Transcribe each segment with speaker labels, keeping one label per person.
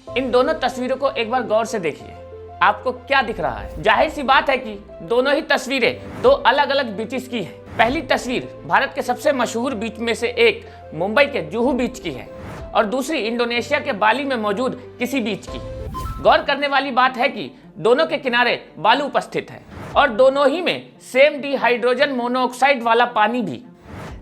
Speaker 1: इन दोनों तस्वीरों को एक बार गौर से देखिए, आपको क्या दिख रहा है? जाहिर सी बात है कि दोनों ही तस्वीरें दो अलग अलग बीचेस की हैं। पहली तस्वीर भारत के सबसे मशहूर बीच में से एक मुंबई के जुहू बीच की है और दूसरी इंडोनेशिया के बाली में मौजूद किसी बीच की। गौर करने वाली बात है कि दोनों के किनारे बालू उपस्थित है और दोनों ही में सेम डिहाइड्रोजन मोनोऑक्साइड वाला पानी भी।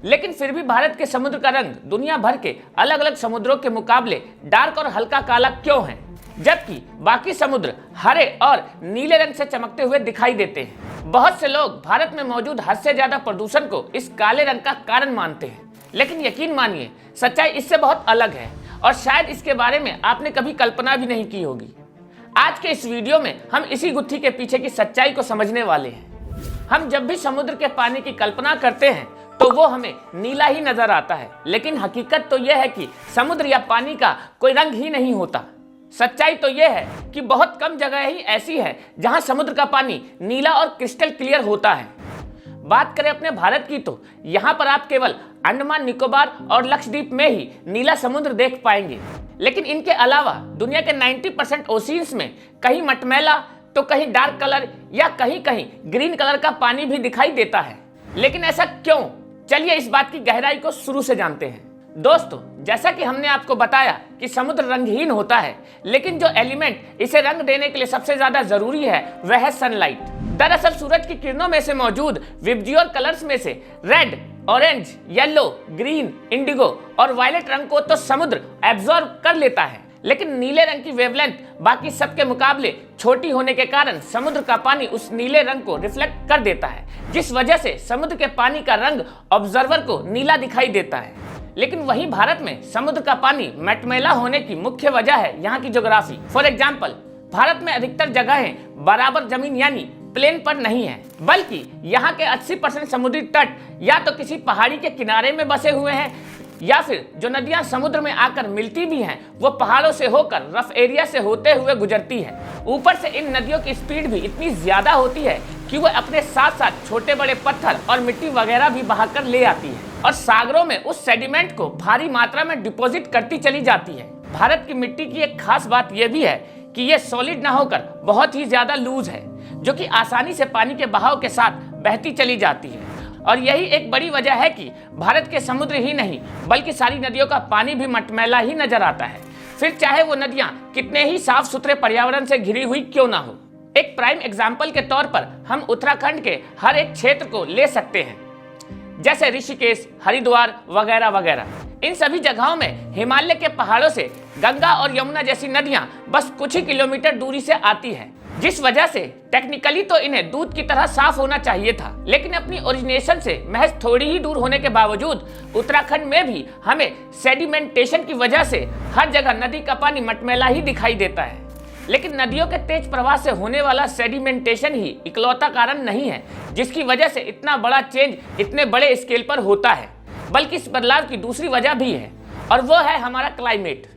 Speaker 1: लेकिन फिर भी भारत के समुद्र का रंग दुनिया भर के अलग अलग समुद्रों के मुकाबले डार्क और हल्का काला क्यों है, जबकि बाकी समुद्र हरे और नीले रंग से चमकते हुए दिखाई देते हैं? बहुत से लोग भारत में मौजूद हद से ज्यादा प्रदूषण को इस काले रंग का कारण मानते हैं, लेकिन यकीन मानिए सच्चाई इससे बहुत अलग है और शायद इसके बारे में आपने कभी कल्पना भी नहीं की होगी। आज के इस वीडियो में हम इसी गुत्थी के पीछे की सच्चाई को समझने वाले हैं। हम जब भी समुद्र के पानी की कल्पना करते हैं तो वो हमें नीला ही नजर आता है, लेकिन हकीकत तो यह है कि समुद्र या पानी का कोई रंग ही नहीं होता। सच्चाई तो यह है कि बहुत कम जगह ही ऐसी है जहां समुद्र का पानी नीला और क्रिस्टल क्लियर होता है। बात करें अपने भारत की तो यहाँ पर आप केवल अंडमान निकोबार और लक्षद्वीप में ही नीला समुद्र देख पाएंगे, लेकिन इनके अलावा दुनिया के 90% ओशियंस में कहीं मटमैला तो कहीं डार्क कलर या कहीं कहीं ग्रीन कलर का पानी भी दिखाई देता है। लेकिन ऐसा क्यों? चलिए इस बात की गहराई को शुरू से जानते हैं। दोस्तों, जैसा कि हमने आपको बताया कि समुद्र रंगहीन होता है, लेकिन जो एलिमेंट इसे रंग देने के लिए सबसे ज्यादा जरूरी है वह है सनलाइट। दरअसल सूरज की किरणों में से मौजूद विब्जियोर कलर्स में से red, orange, yellow, green, Indigo और वायलेट रंग को तो समुद्र एब्जॉर्ब कर लेता है, लेकिन नीले रंग की वेवलेंथ बाकी सब के मुकाबले छोटी होने के कारण समुद्र का पानी उस नीले रंग को रिफ्लेक्ट कर देता है, जिस वजह से समुद्र के पानी का रंग ऑब्जर्वर को नीला दिखाई देता है। लेकिन वहीं भारत में समुद्र का पानी मटमैला होने की मुख्य वजह है यहाँ की ज्योग्राफी। फॉर एग्जाम्पल, भारत में अधिकतर जगहें बराबर जमीन यानी प्लेन पर नहीं है, बल्कि यहाँ के 80% समुद्री तट या तो किसी पहाड़ी के किनारे में बसे हुए हैं या फिर जो नदियां समुद्र में आकर मिलती भी हैं वो पहाड़ों से होकर रफ एरिया से होते हुए गुजरती है। ऊपर से इन नदियों की स्पीड भी इतनी ज्यादा होती है कि वह अपने साथ साथ छोटे बड़े पत्थर और मिट्टी वगैरह भी बहाकर ले आती है और सागरों में उस सेडिमेंट को भारी मात्रा में डिपॉजिट करती चली जाती है। भारत की मिट्टी की एक खास बात यह भी है कि यह सॉलिड न होकर बहुत ही ज्यादा लूज है, जो कि आसानी से पानी के बहाव के साथ बहती चली जाती है। और यही एक बड़ी वजह है कि भारत के समुद्र ही नहीं बल्कि सारी नदियों का पानी भी मटमैला ही नजर आता है, फिर चाहे वो नदियां कितने ही साफ सुथरे पर्यावरण से घिरी हुई क्यों ना हो। एक प्राइम एग्जाम्पल के तौर पर हम उत्तराखंड के हर एक क्षेत्र को ले सकते हैं, जैसे ऋषिकेश, हरिद्वार वगैरह वगैरह। इन सभी जगहों में हिमालय के पहाड़ों से गंगा और यमुना जैसी नदियां बस कुछ ही किलोमीटर दूरी से आती है, जिस वजह से टेक्निकली तो इन्हें दूध की तरह साफ होना चाहिए था, लेकिन अपनी ओरिजिनेशन से महज थोड़ी ही दूर होने के बावजूद उत्तराखंड में भी हमें सेडिमेंटेशन की वजह से हर जगह नदी का पानी मटमैला ही दिखाई देता है। लेकिन नदियों के तेज प्रवाह से होने वाला सेडिमेंटेशन ही इकलौता कारण नहीं है जिसकी वजह से इतना बड़ा चेंज इतने बड़े स्केल पर होता है, बल्कि इस बदलाव की दूसरी वजह भी है और वो है हमारा क्लाइमेट।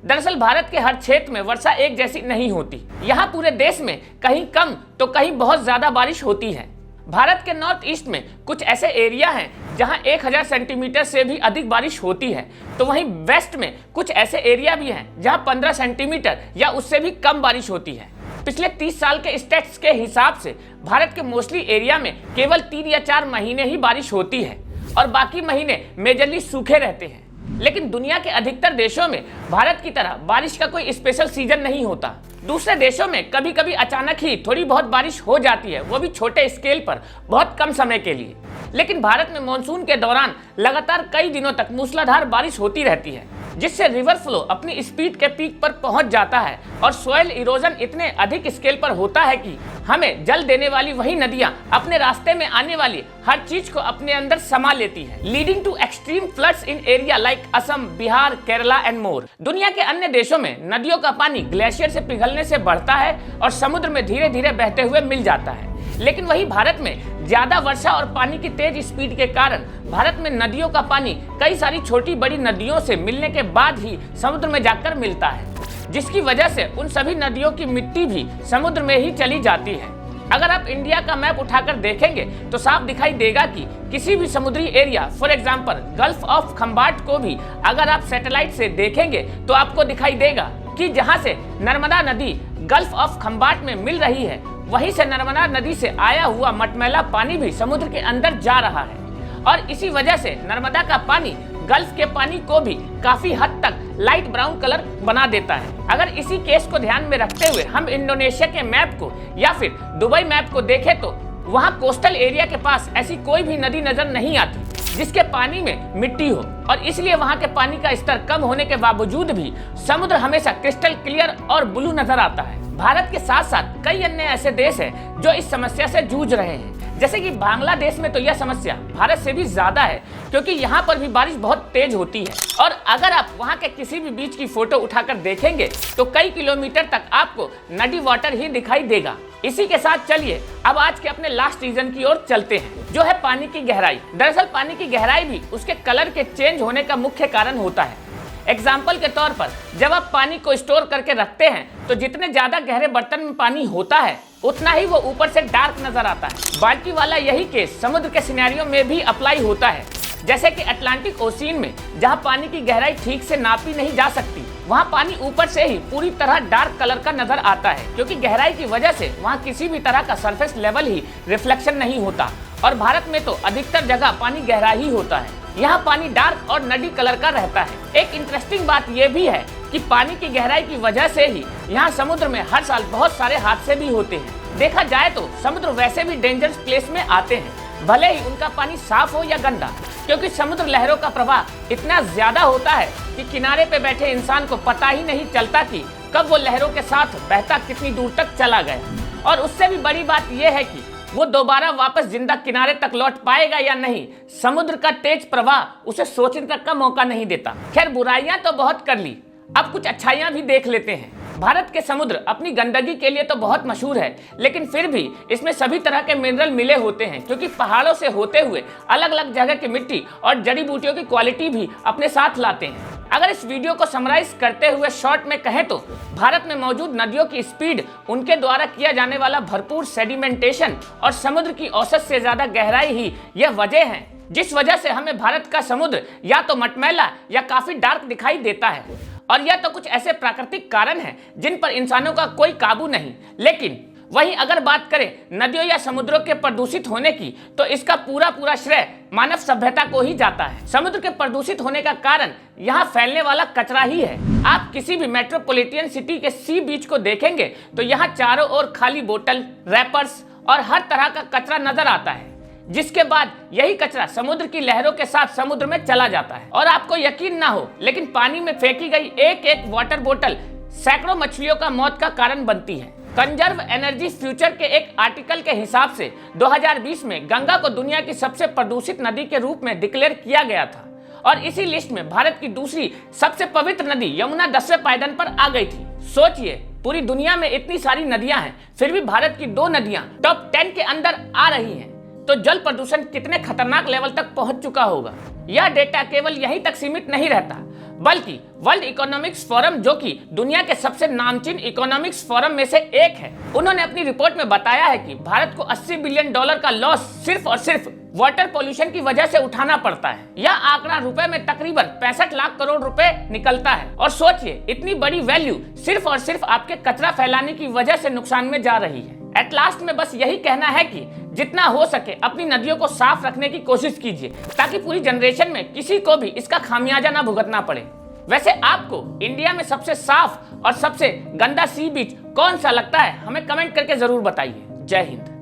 Speaker 1: दरअसल भारत के हर क्षेत्र में वर्षा एक जैसी नहीं होती। यहाँ पूरे देश में कहीं कम तो कहीं बहुत ज्यादा बारिश होती है। भारत के नॉर्थ ईस्ट में कुछ ऐसे एरिया हैं जहाँ 1000 सेंटीमीटर से भी अधिक बारिश होती है, तो वहीं वेस्ट में कुछ ऐसे एरिया भी हैं जहाँ 15 सेंटीमीटर या उससे भी कम बारिश होती है। पिछले 30 साल के स्टैट्स के हिसाब से भारत के मोस्टली एरिया में केवल 3 या 4 महीने ही बारिश होती है और बाकी महीने मेजरली सूखे रहते हैं। लेकिन दुनिया के अधिकतर देशों में भारत की तरह बारिश का कोई स्पेशल सीजन नहीं होता। दूसरे देशों में कभी कभी अचानक ही थोड़ी बहुत बारिश हो जाती है, वो भी छोटे स्केल पर बहुत कम समय के लिए। लेकिन भारत में मॉनसून के दौरान लगातार कई दिनों तक मूसलाधार बारिश होती रहती है, जिससे रिवर फ्लो अपनी स्पीड के पीक पर पहुंच जाता है और सॉइल इरोजन इतने अधिक स्केल पर होता है कि हमें जल देने वाली वही नदियां अपने रास्ते में आने वाली हर चीज को अपने अंदर समा लेती है, leading to extreme floods in area like Assam, Bihar, Kerala and more. दुनिया के अन्य देशों में नदियों का पानी ग्लेशियर से पिघलने से बढ़ता है और समुद्र में धीरे धीरे बहते हुए मिल जाता है, लेकिन वही भारत में ज्यादा वर्षा और पानी की तेज स्पीड के कारण भारत में नदियों का पानी कई सारी छोटी बड़ी नदियों से मिलने के बाद ही समुद्र में जाकर मिलता है, जिसकी वजह से उन सभी नदियों की मिट्टी भी समुद्र में ही चली जाती है। अगर आप इंडिया का मैप उठाकर देखेंगे तो साफ दिखाई देगा कि किसी भी समुद्री area, for example gulf of Khambhat को भी अगर आप सैटेलाइट से देखेंगे तो आपको दिखाई देगा कि जहां से नर्मदा नदी गल्फ ऑफ खंबाट में मिल रही है, वहीं से नर्मदा नदी से आया हुआ मटमैला पानी भी समुद्र के अंदर जा रहा है और इसी वजह से नर्मदा का पानी गल्फ के पानी को भी काफी हद तक लाइट ब्राउन कलर बना देता है। अगर इसी केस को ध्यान में रखते हुए हम इंडोनेशिया के मैप को या फिर दुबई मैप को देखें तो वहाँ कोस्टल एरिया के पास ऐसी कोई भी नदी नजर नहीं आती जिसके पानी में मिट्टी हो, और इसलिए वहाँ के पानी का स्तर कम होने के बावजूद भी समुद्र हमेशा क्रिस्टल क्लियर और ब्लू नजर आता है। भारत के साथ साथ कई अन्य ऐसे देश हैं जो इस समस्या से जूझ रहे हैं, जैसे कि बांग्लादेश में तो यह समस्या भारत से भी ज्यादा है क्योंकि यहाँ पर भी बारिश बहुत तेज होती है और अगर आप वहाँ के किसी भी बीच की फोटो उठाकर देखेंगे तो कई किलोमीटर तक आपको नदी वाटर ही दिखाई देगा। इसी के साथ चलिए अब आज के अपने लास्ट रीजन की ओर चलते हैं, जो है पानी की गहराई। दरअसल पानी की गहराई भी उसके कलर के चेंज होने का मुख्य कारण होता है। एग्जाम्पल के तौर पर जब आप पानी को स्टोर करके रखते हैं तो जितने ज्यादा गहरे बर्तन में पानी होता है उतना ही वो ऊपर से डार्क नजर आता है। बाल्टी वाला यही केस समुद्र के सिनेरियो में भी अप्लाई होता है, जैसे कि अटलांटिक ओशियन में जहां पानी की गहराई ठीक से नापी नहीं जा सकती, वहां पानी ऊपर से ही पूरी तरह डार्क कलर का नजर आता है क्योंकि गहराई की वजह से वहां किसी भी तरह का सरफेस लेवल ही रिफ्लेक्शन नहीं होता। और भारत में तो अधिकतर जगह पानी गहरा ही होता है, यहाँ पानी डार्क और नडी कलर का रहता है। एक इंटरेस्टिंग बात यह भी है कि पानी की गहराई की वजह से ही यहाँ समुद्र में हर साल बहुत सारे हादसे भी होते हैं। देखा जाए तो समुद्र वैसे भी डेंजरस प्लेस में आते हैं, भले ही उनका पानी साफ हो या गंदा, क्योंकि समुद्र लहरों का प्रवाह इतना ज्यादा होता है कि किनारे पे बैठे इंसान को पता ही नहीं चलता कि कब वो लहरों के साथ बहता कितनी दूर तक चला गया। और उससे भी बड़ी बात यह है कि वो दोबारा वापस जिंदा किनारे तक लौट पाएगा या नहीं, समुद्र का तेज प्रवाह उसे सोचने तक का मौका नहीं देता। खैर बुराइयां तो बहुत कर ली, अब कुछ अच्छाइयां भी देख लेते हैं। भारत के समुद्र अपनी गंदगी के लिए तो बहुत मशहूर है, लेकिन फिर भी इसमें सभी तरह के मिनरल मिले होते हैं क्योंकि पहाड़ों से होते हुए अलग अलग जगह की मिट्टी और जड़ी बूटियों की क्वालिटी भी अपने साथ लाते हैं। अगर इस वीडियो को समराइज करते हुए शॉर्ट में कहें तो भारत में मौजूद नदियों की स्पीड, उनके द्वारा किया जाने वाला भरपूर सेडिमेंटेशन और समुद्र की औसत से ज्यादा गहराई ही यह वजह है जिस वजह से हमें भारत का समुद्र या तो मटमैला या काफी डार्क दिखाई देता है। और यह तो कुछ ऐसे प्राकृतिक कारण हैं जिन पर इंसानों का कोई काबू नहीं। लेकिन वहीं अगर बात करें नदियों या समुद्रों के प्रदूषित होने की तो इसका पूरा श्रेय मानव सभ्यता को ही जाता है। समुद्र के प्रदूषित होने का कारण यहाँ फैलने वाला कचरा ही है। आप किसी भी मेट्रोपॉलिटन सिटी के सी बीच को देखेंगे तो यहाँ चारों ओर खाली बोतल, रैपर्स और हर तरह का कचरा नजर आता है, जिसके बाद यही कचरा समुद्र की लहरों के साथ समुद्र में चला जाता है। और आपको यकीन ना हो लेकिन पानी में फेंकी गई एक एक वाटर बोतल सैकड़ों मछलियों का मौत का कारण बनती है। कंजर्व एनर्जी फ्यूचर के एक आर्टिकल के हिसाब से 2020 में गंगा को दुनिया की सबसे प्रदूषित नदी के रूप में डिक्लेयर किया गया था और इसी लिस्ट में भारत की दूसरी सबसे पवित्र नदी यमुना 10वें पायदान पर आ गई थी। सोचिए पूरी दुनिया में इतनी सारी नदियां हैं फिर भी भारत की 2 नदियां टॉप 10 के अंदर आ रही हैं, तो जल प्रदूषण कितने खतरनाक लेवल तक पहुंच चुका होगा। यह डेटा केवल यहीं तक सीमित नहीं रहता बल्कि वर्ल्ड इकोनॉमिक्स फोरम, जो कि दुनिया के सबसे नामचीन इकोनॉमिक्स फोरम में से एक है, उन्होंने अपनी रिपोर्ट में बताया है कि भारत को $80 बिलियन का लॉस सिर्फ और सिर्फ वाटर पोल्यूशन की वजह से उठाना पड़ता है। यह आंकड़ा रुपए में तकरीबन 65 लाख करोड़ रुपए निकलता है। और सोचिए इतनी बड़ी वैल्यू सिर्फ और सिर्फ आपके कचरा फैलाने की वजह से नुकसान में जा रही है। एट लास्ट में बस यही कहना है कि जितना हो सके अपनी नदियों को साफ रखने की कोशिश कीजिए ताकि पूरी जनरेशन में किसी को भी इसका खामियाजा ना भुगतना पड़े। वैसे आपको इंडिया में सबसे साफ और सबसे गंदा सी बीच कौन सा लगता है, हमें कमेंट करके जरूर बताइए। जय हिंद।